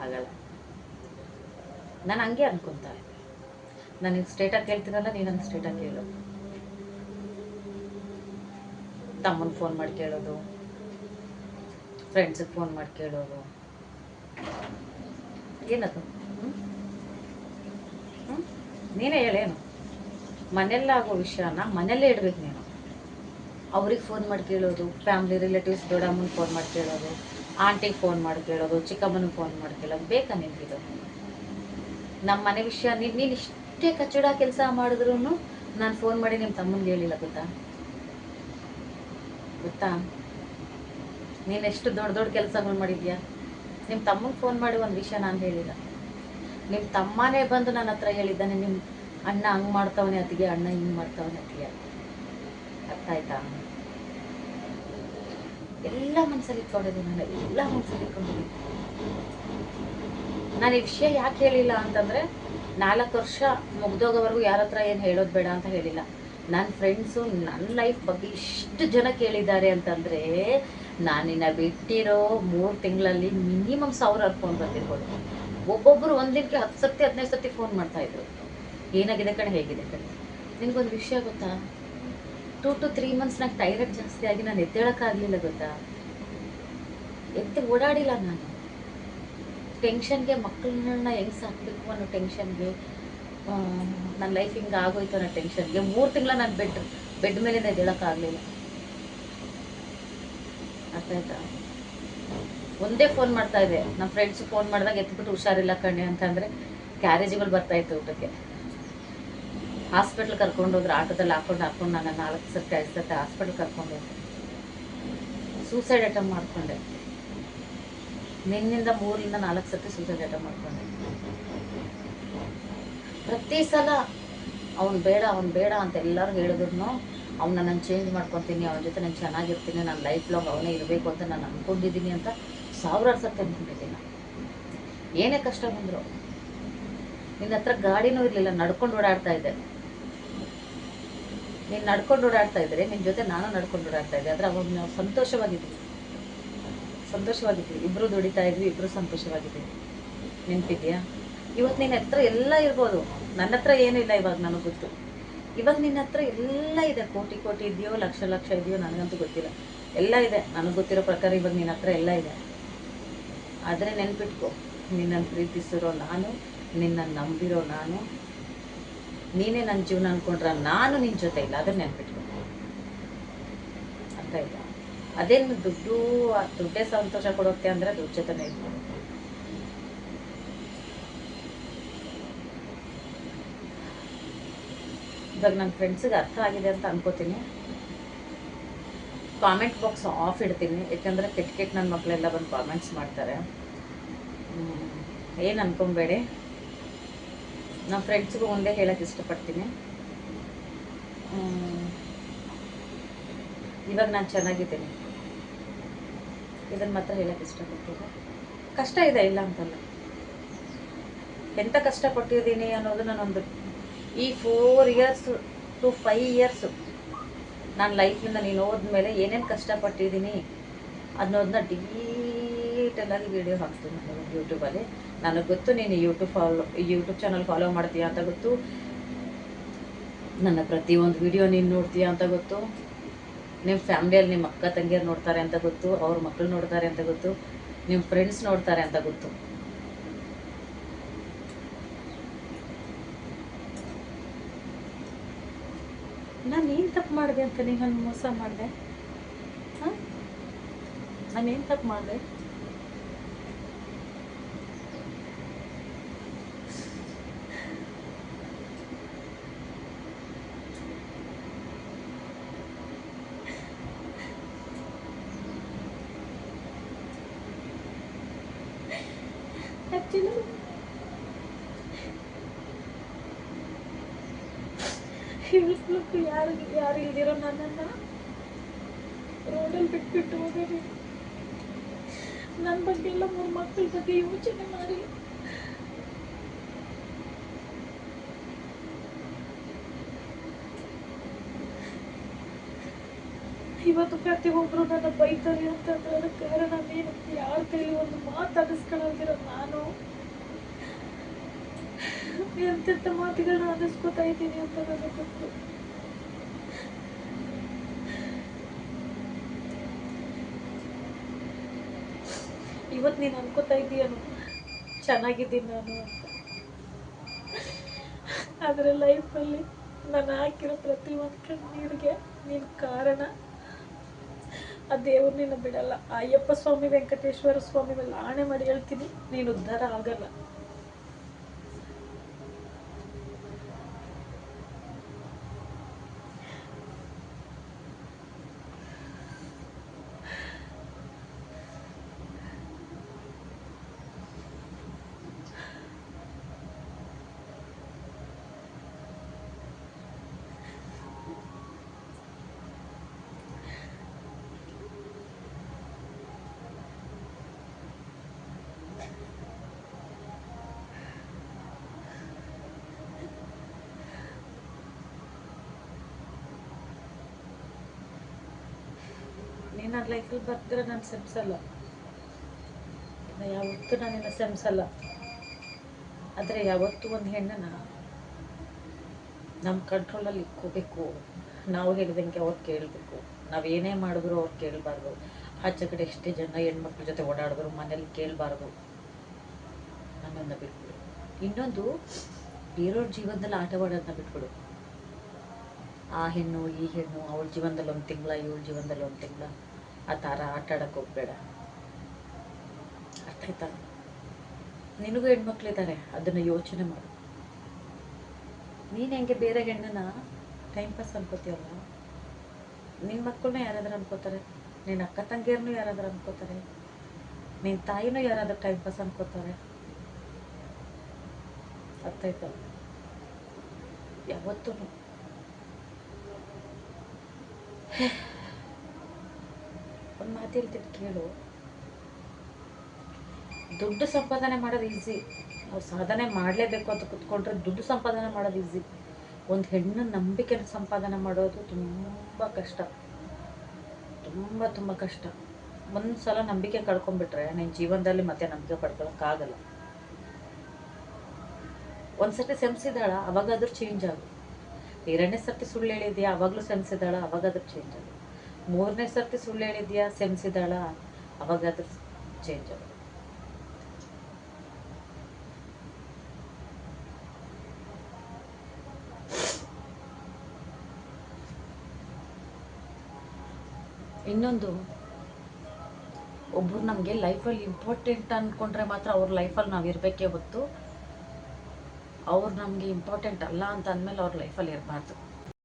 ಆಗಲ್ಲ. ನಾನು ಹಂಗೆ ಅನ್ಕೊತಾರೆ. ನನಗೆ ಸ್ಟೇಟಾಗಿ ಕೇಳ್ತೀನಲ್ಲ, ನೀನು ನನಗೆ ಸ್ಟೇಟಾಗಿ ಕೇಳು. ತಮ್ಮನ ಫೋನ್ ಮಾಡಿ ಕೇಳೋದು, ಫ್ರೆಂಡ್ಸಿಗೆ ಫೋನ್ ಮಾಡಿ ಕೇಳೋದು, ಏನದು? ನೀನೇ ಹೇಳೇನು? ಮನೆಯಲ್ಲಾಗೋ ವಿಷಯನ ಮನೆಯಲ್ಲೇ ಇಡ್ಬೇಕು ನೀನು. ಅವ್ರಿಗೆ ಫೋನ್ ಮಾಡಿ ಕೇಳೋದು, ಫ್ಯಾಮ್ಲಿ ರಿಲೇಟಿವ್ಸ್ ದೊಡ್ಡಮ್ಮನ ಫೋನ್ ಮಾಡಿ ಕೇಳೋದು, ಆಂಟಿಗೆ ಫೋನ್ ಮಾಡಿ ಕೇಳೋದು, ಚಿಕ್ಕಮ್ಮನಿಗೆ ಫೋನ್ ಮಾಡಿ ಕೇಳೋದು ಬೇಕಾ ನಿನಗಿದು? ನಮ್ಮ ಮನೆ ವಿಷಯ ನೀನು ಇಷ್ಟೇ ಕಚ್ಚಡ ಕೆಲಸ ಮಾಡಿದ್ರು ನಾನು ಫೋನ್ ಮಾಡಿ ನಿಮ್ಮ ತಮ್ಮನಿಗೆ ಹೇಳಿಲ್ಲ, ಗೊತ್ತಾ? ನೀನು ಎಷ್ಟು ದೊಡ್ಡ ದೊಡ್ಡ ಕೆಲಸಗಳು ಮಾಡಿದ್ಯಾ? ನಿಮ್ಮ ತಮ್ಮಂಗೆ ಫೋನ್ ಮಾಡಿ ಒಂದು ವಿಷಯ ನಾನು ಹೇಳಿಲ್ಲ. ನಿಮ್ಮ ತಮ್ಮನೇ ಬಂದು ನನ್ನ ಹತ್ರ ಹೇಳಿದ್ದಾನೆ, ನಿಮ್ಮ ಅಣ್ಣ ಹಂಗೆ ಮಾಡ್ತಾವನೆ ಅತ್ತಿಗೆ, ಅಣ್ಣ ಹಿಂಗೆ ಮಾಡ್ತಾವನೆ ಅತ್ತಿಗೆ. ಅರ್ಥ ಆಯ್ತಾ? ಎಲ್ಲ ಮನಸ್ಸಲ್ಲಿ ಇಟ್ಕೊಂಡಿದ್ದೀನಿ ನಾನು, ಎಲ್ಲ ಮನಸ್ಸಲ್ಲಿ ಇಟ್ಕೊಂಡಿದ್ದೀನಿ. ನಾನು ಈ ವಿಷಯ ಯಾಕೆ ಹೇಳಿಲ್ಲ ಅಂತಂದರೆ, 4 ವರ್ಷ ಮುಗ್ದೋಗೋವರೆಗೂ ಯಾರ ಹತ್ರ ಏನು ಹೇಳೋದು ಬೇಡ ಅಂತ ಹೇಳಿಲ್ಲ. ನನ್ನ ಫ್ರೆಂಡ್ಸು ನನ್ನ ಲೈಫ್ ಬಗ್ಗೆ ಇಷ್ಟು ಜನ ಕೇಳಿದ್ದಾರೆ ಅಂತಂದರೆ, ನಾನಿನ್ನ ಬಿಟ್ಟಿರೋ 3 ತಿಂಗಳಲ್ಲಿ ಮಿನಿಮಮ್ 1000 ಫೋನ್ ಬಂದಿರ್ಬೋದು. ಒಬ್ಬೊಬ್ಬರು ಒಂದಿನಕ್ಕೆ 10 ಸತಿ 15 ಸತಿ ಫೋನ್ ಮಾಡ್ತಾಯಿದ್ರು. ಏನಾಗಿದೆ ಕಣೆ, ಹೇಗಿದೆ ಕಣೆ. ನಿನಗೊಂದು ವಿಷಯ ಗೊತ್ತಾ? 2 to 3 ಮಂತ್ಸ್ ನಂಗೆ ಥೈರಾಯ್ಡ್ ಜಾಸ್ತಿ ಆಗಿ ನಾನು ಎದ್ದೇಳೋಕ್ಕಾಗಲಿಲ್ಲ, ಗೊತ್ತಾ? ಎದ್ದು ಓಡಾಡಿಲ್ಲ ನಾನು. ಟೆನ್ಷನ್ಗೆ ಮಕ್ಕಳನ್ನ ಹೆಂಗೆ ಸಾಕಬೇಕು ಅನ್ನೋ ಟೆನ್ಷನ್ಗೆ, ನನ್ನ ಲೈಫ್ ಹಿಂಗೆ ಆಗೋಯ್ತು ಅನ್ನೋ ಟೆನ್ಷನ್ಗೆ 3 ತಿಂಗಳ ನಾನು ಬೆಡ್ ಮೇಲಿಂದ ಎದ್ದೇಳೋಕ್ಕಾಗಲಿಲ್ಲ. ಅರ್ಥ ಆಯ್ತಾ? ಒಂದೇ ಫೋನ್ ಮಾಡ್ತಾ ಇದೆ. ನಮ್ಮ ಫ್ರೆಂಡ್ಸ್ ಫೋನ್ ಮಾಡಿದಾಗ ಎತ್ಬಿಟ್ಟು ಹುಷಾರಿಲ್ಲ ಕಣ್ಣೆ ಅಂತಂದರೆ ಕ್ಯಾರೇಜ್ಗಳು ಬರ್ತಾಯಿತ್ತು ಊಟಕ್ಕೆ. ಹಾಸ್ಪಿಟ್ಲ್ ಕರ್ಕೊಂಡೋದ್ರೆ ಆಟೋದಲ್ಲಿ ಹಾಕೊಂಡು ನಾನು 4 ಸರ್ತಿ 5 ಸರ್ತಿ ಹಾಸ್ಪಿಟ್ಲ್ ಕರ್ಕೊಂಡೋದೆ. ಸೂಸೈಡ್ ಅಟೆಂಪ್ಟ್ ಮಾಡಿಕೊಂಡೆ. ನಿನ್ನಿಂದ 3ರಿಂದ 4 ಸರ್ತಿ ಸೂಸೈಡ್ ಅಟೆಂಪ್ಟ್ ಮಾಡಿಕೊಂಡೆ. ಪ್ರತಿ ಸಲ ಅವ್ನು ಬೇಡ ಅಂತ ಎಲ್ಲರೂ ಹೇಳಿದ್ರು, ಅವನ್ನ ನಾನು ಚೇಂಜ್ ಮಾಡ್ಕೊತೀನಿ, ಅವನ ಜೊತೆ ನಾನು ಚೆನ್ನಾಗಿರ್ತೀನಿ, ನಾನು ಲೈಫ್ ಲಾಂಗ್ ಅವನೇ ಇರಬೇಕು ಅಂತ ನಾನು ಅಂದ್ಕೊಂಡಿದ್ದೀನಿ ಅಂತ 1000 ಸರ್ತಿ ಅಂದ್ಕೊಂಡಿದ್ದೀನಿ. ಏನೇ ಕಷ್ಟ ಬಂದರು, ನಿನ್ನ ಹತ್ರ ಗಾಡಿನೂ ಇರಲಿಲ್ಲ, ನಡ್ಕೊಂಡು ಓಡಾಡ್ತಾ ಇದ್ದೆ. ನೀನು ನಡ್ಕೊಂಡು ಓಡಾಡ್ತಾ ಇದ್ದರೆ ನಿನ್ನ ಜೊತೆ ನಾನು ನಡ್ಕೊಂಡು ಓಡಾಡ್ತಾ ಇದ್ದೆ. ಆದರೆ ಅವಾಗ ನಾವು ಸಂತೋಷವಾಗಿದ್ವಿ, ಇಬ್ಬರು ದುಡಿತಾ ಇದ್ವಿ, ಇಬ್ಬರು ಸಂತೋಷವಾಗಿದ್ವಿ. ನೆನಪಿದೆಯಾ? ಇವತ್ತು ನಿನ್ನ ಹತ್ರ ಎಲ್ಲ ಇರ್ಬೋದು, ನನ್ನ ಹತ್ರ ಏನೂ ಇಲ್ಲ ಇವಾಗ, ನನಗೆ ಗೊತ್ತು. ಇವಾಗ ನಿನ್ನ ಹತ್ರ ಎಲ್ಲ ಇದೆ, ಕೋಟಿ ಇದೆಯೋ, ಲಕ್ಷ ಇದೆಯೋ ನನಗಂತೂ ಗೊತ್ತಿಲ್ಲ. ಎಲ್ಲ ಇದೆ, ನನಗೆ ಗೊತ್ತಿರೋ ಪ್ರಕಾರ ಇವಾಗ ನಿನ್ನ ಹತ್ರ ಎಲ್ಲ ಇದೆ. ಆದರೆ ನೆನ್ಪಿಟ್ಕೊ, ನಿನ್ನನ್ನು ಪ್ರೀತಿಸಿರೋ ನಾನು, ನಿನ್ನನ್ನು ನಂಬಿರೋ ನಾನು, ನೀನೇ ನನ್ನ ಜೀವನ ಅಂದ್ಕೊಂಡ್ರೆ ನಾನು ನಿನ್ನ ಜೊತೆ ಇಲ್ಲ. ಅದನ್ನು ನೆನ್ಪಿಟ್ಕೊ. ಅರ್ಥ ಆಯ್ತಾ? ಅದೇನು ದುಡ್ಡೇ ಸಂತೋಷ ಕೊಡುತ್ತೆ ಅಂದರೆ ದುಡ್ಡು ಜೊತೆನೇ ಇತ್ತು. ಇವಾಗ ನನ್ನ ಫ್ರೆಂಡ್ಸಿಗೆ ಅರ್ಥ ಆಗಿದೆ ಅಂತ ಅನ್ಕೋತೀನಿ. ಕಾಮೆಂಟ್ ಬಾಕ್ಸ್ ಆಫ್ ಇಡ್ತೀನಿ, ಯಾಕಂದರೆ ಕೆಟ್ಟ ನನ್ನ ಮಕ್ಕಳೆಲ್ಲ ಬಂದು ಕಾಮೆಂಟ್ಸ್ ಮಾಡ್ತಾರೆ. ಏನು ಅನ್ಕೊಬೇಡಿ. ನಮ್ಮ ಫ್ರೆಂಡ್ಸ್ಗೂ ಒಂದೇ ಹೇಳೋಕ್ಕೆ ಇಷ್ಟಪಡ್ತೀನಿ, ಇವಾಗ ನಾನು ಚೆನ್ನಾಗಿದ್ದೀನಿ. ಇದನ್ನು ಮಾತ್ರ ಹೇಳೋಕ್ಕೆ ಇಷ್ಟಪಡ್ತೀನಿ. ಕಷ್ಟ ಇದೆ, ಇಲ್ಲ ಅಂತಲ್ಲ. ಎಂಥ ಕಷ್ಟಪಟ್ಟಿದ್ದೀನಿ ಅನ್ನೋದು ನಾನೊಂದು ಈ 4 years to 5 years ನಾನು ಲೈಫಿಂದ ನೀನು ಹೋದ್ಮೇಲೆ ಏನೇನು ಕಷ್ಟಪಟ್ಟಿದ್ದೀನಿ ಅನ್ನೋದನ್ನ ಡೀಟೇಲಾಗಿ ವೀಡಿಯೋ ಹಾಕ್ತೀನಿ ನಾನು ಯೂಟ್ಯೂಬಲ್ಲಿ. ನನಗೆ ಗೊತ್ತು ನೀನು ಯೂಟ್ಯೂಬ್ ಚಾನಲ್ ಫಾಲೋ ಮಾಡ್ತೀಯಾ ಅಂತ ಗೊತ್ತು, ನನ್ನ ಪ್ರತಿಯೊಂದು ವೀಡಿಯೋ ನೀನು ನೋಡ್ತೀಯಾ ಅಂತ ಗೊತ್ತು, ನಿಮ್ಮ ಫ್ಯಾಮ್ಲಿಯಲ್ಲಿ ನಿಮ್ಮ ಅಕ್ಕ ತಂಗಿಯರು ನೋಡ್ತಾರೆ ಅಂತ ಗೊತ್ತು, ಅವ್ರ ಮಕ್ಕಳು ನೋಡ್ತಾರೆ ಅಂತ ಗೊತ್ತು, ನಿಮ್ಮ ಫ್ರೆಂಡ್ಸ್ ನೋಡ್ತಾರೆ ಅಂತ ಗೊತ್ತು. ನಾನು ಏನು ತಪ್ಪು ಮಾಡಿದೆ ಅಂತ ನೀನು ಮೋಸ ಮಾಡಿದೆ? ಹಾಂ, ನಾನೇನು ತಪ್ಪು ಮಾಡಿದೆ? ಆ್ಯಕ್ಚುಲಿ ಹೇಳ್ಬೇಕು, ಯಾರು ಇಲ್ದಿರೋ ನನ್ನನ್ನು ರೋಡಲ್ಲಿ ಬಿಟ್ಬಿಟ್ಟು ಹೋಗೋದು. ನನ್ನ ಬಗ್ಗೆ ಎಲ್ಲ 3 ಮಕ್ಕಳ ಬಗ್ಗೆ ಯೋಚನೆ ಮಾಡಿ ಇವತ್ತು ಪ್ರತಿಯೊಬ್ಬರು ನನ್ನ ಬೈತಾರೆ ಅಂತಂದ್ರೆ ಅದಕ್ಕೆ ಕಾರಣ ನೀನು. ಯಾರ ಕೈಲಿ ಒಂದು ಮಾತು ಅನ್ನಿಸ್ಕೊಳ್ಳೋದಿರೋ ನಾನು ಎಂತೆಂಥ ಮಾತುಗಳನ್ನ ಅನ್ನಿಸ್ಕೊತಾ ಇದ್ದೀನಿ ಅಂತ ನನಗೆ ಗೊತ್ತು. ಇವತ್ತು ನೀನು ಅನ್ಕೋತಾ ಇದ್ದೀಯನು ಚೆನ್ನಾಗಿದ್ದೀನಿ ನಾನು ಅಂತ. ಆದರೆ ಲೈಫಲ್ಲಿ ನಾನು ಹಾಕಿರೋ ಪ್ರತಿ ಒಂದು ಕಣ್ಣೀರಿಗೆ ನೀನು ಕಾರಣ. ಆ ದೇವ್ರು ನಿನ್ನ ಬಿಡಲ್ಲ. ಅಯ್ಯಪ್ಪ ಸ್ವಾಮಿ, ವೆಂಕಟೇಶ್ವರ ಸ್ವಾಮಿ ಮೇಲೆ ಆಣೆ ಮಾಡಿ ಹೇಳ್ತೀನಿ, ನೀನು ಉದ್ಧಾರ ಆಗಲ್ಲ. ನೀನು ನನ್ನ ಲೈಫಲ್ಲಿ ಬರ್ತಿರೋ ನಾನು ಸೆಮ್ಸಲ್ಲ, ಯಾವತ್ತೂ ನಾನಿನ್ನ ಸೆಮ್ಸಲ್ಲ. ಆದರೆ ಯಾವತ್ತೂ ಒಂದು ಹೆಣ್ಣನ್ನು ನಮ್ಮ ಕಂಟ್ರೋಲಲ್ಲಿ ಇಟ್ಕೋಬೇಕು. ನಾವು ಹೇಳಿದಂಗೆ ಅವ್ರು ಕೇಳಬೇಕು. ನಾವೇನೇ ಮಾಡಿದ್ರು ಅವ್ರು ಕೇಳಬಾರ್ದು. ಆಚೆ ಕಡೆ ಎಷ್ಟೇ ಜನ ಹೆಣ್ಮಕ್ಳ ಜೊತೆ ಓಡಾಡಿದ್ರು ಮನೇಲಿ ಕೇಳಬಾರ್ದು ಅನ್ನೋದನ್ನ ಬಿಟ್ಬಿಡು. ಇನ್ನೊಂದು, ಬೇರೆಯವ್ರ ಜೀವನದಲ್ಲಿ ಆಟವಾಡೋದನ್ನ ಬಿಟ್ಬಿಡು. ಆ ಹೆಣ್ಣು ಈ ಹೆಣ್ಣು, ಅವಳ ಜೀವನದಲ್ಲಿ ಒಂದು ತಿಂಗಳ, ಇವಳ ಜೀವನದಲ್ಲಿ ಒಂದು ತಿಂಗಳ, ಆ ಥರ ಆಟ ಆಡೋಕ್ಕೆ ಹೋಗ್ಬೇಡ. ಅರ್ಥ ಆಯ್ತಾ? ನಿನಗೂ ಹೆಣ್ಮಕ್ಳಿದ್ದಾರೆ, ಅದನ್ನು ಯೋಚನೆ ಮಾಡು. ನೀನು ಹೆಂಗೆ ಬೇರೆ ಹೆಣ್ಣನ್ನ ಟೈಮ್ ಪಾಸ್ ಅನ್ಕೋತೀಯಲ್ಲ, ನಿನ್ನ ಮಕ್ಕಳನ್ನ ಯಾರಾದರೂ ಅನ್ಕೋತಾರೆ, ನಿನ್ನ ಅಕ್ಕ ತಂಗಿಯರನ್ನು ಯಾರಾದರೂ ಅನ್ಕೋತಾರೆ, ನಿನ್ನ ತಾಯಿನೂ ಯಾರಾದರೂ ಟೈಮ್ ಪಾಸ್ ಅನ್ಕೋತಾರೆ. ಅರ್ಥ ಆಯ್ತಾ? ಯಾವತ್ತೂ ಒಂದು ಮಾತು ಹೇಳ್ತೀನಿ ಕೇಳು. ದುಡ್ಡು ಸಂಪಾದನೆ ಮಾಡೋದು ಈಸಿ. ನಾವು ಸಾಧನೆ ಮಾಡಲೇಬೇಕು ಅಂತ ಕುತ್ಕೊಂಡ್ರೆ ದುಡ್ಡು ಸಂಪಾದನೆ ಮಾಡೋದು ಈಸಿ. ಒಂದು ಹೆಣ್ಣು ನಂಬಿಕೆನ ಸಂಪಾದನೆ ಮಾಡೋದು ತುಂಬ ಕಷ್ಟ, ತುಂಬ ತುಂಬ ಕಷ್ಟ. ಒಂದು ಸಲ ನಂಬಿಕೆ ಕಳ್ಕೊಂಡ್ಬಿಟ್ರೆ ನಿನ್ನ ಜೀವನದಲ್ಲಿ ಮತ್ತೆ ನಂಬಿಕೆ ಪಡ್ಕೊಳಕ್ಕಾಗಲ್ಲ. ಒಂದು ಸರ್ತಿ ಸೆಮ್ಸಿದಾಳ, ಅವಾಗಾದ್ರೂ ಚೇಂಜ್ ಆಗು. 2ನೇ ಸರ್ತಿ ಸುಳ್ಳು ಹೇಳಿದ್ಯಾ, ಅವಾಗಲೂ ಸೆಮ್ಸಿದಾಳ, ಅವಾಗಾದ್ರೂ ಚೇಂಜ್ ಆಗು. 3ನೇ ಸರ್ತಿ ಸುಳ್ಳು ಹೇಳಿದ್ಯಾ, ಸೆಮ್ಸಿದಾಳ, ಅವಾಗಾದ್ರೂ ಚೇಂಜ್ ಆಗು. ಇನ್ನೊಂದು, ಒಬ್ಬರು ನಮಗೆ ಲೈಫಲ್ಲಿ ಇಂಪಾರ್ಟೆಂಟ್ ಅಂದ್ಕೊಂಡ್ರೆ ಮಾತ್ರ ಅವ್ರ ಲೈಫಲ್ಲಿ ನಾವು ಇರಬೇಕೇ ಹೊತ್ತು ಅವ್ರು ನಮಗೆ ಇಂಪಾರ್ಟೆಂಟ್ ಅಲ್ಲ ಅಂತ ಅಂದಮೇಲೆ ಅವ್ರ ಲೈಫಲ್ಲಿ ಇರಬಾರ್ದು.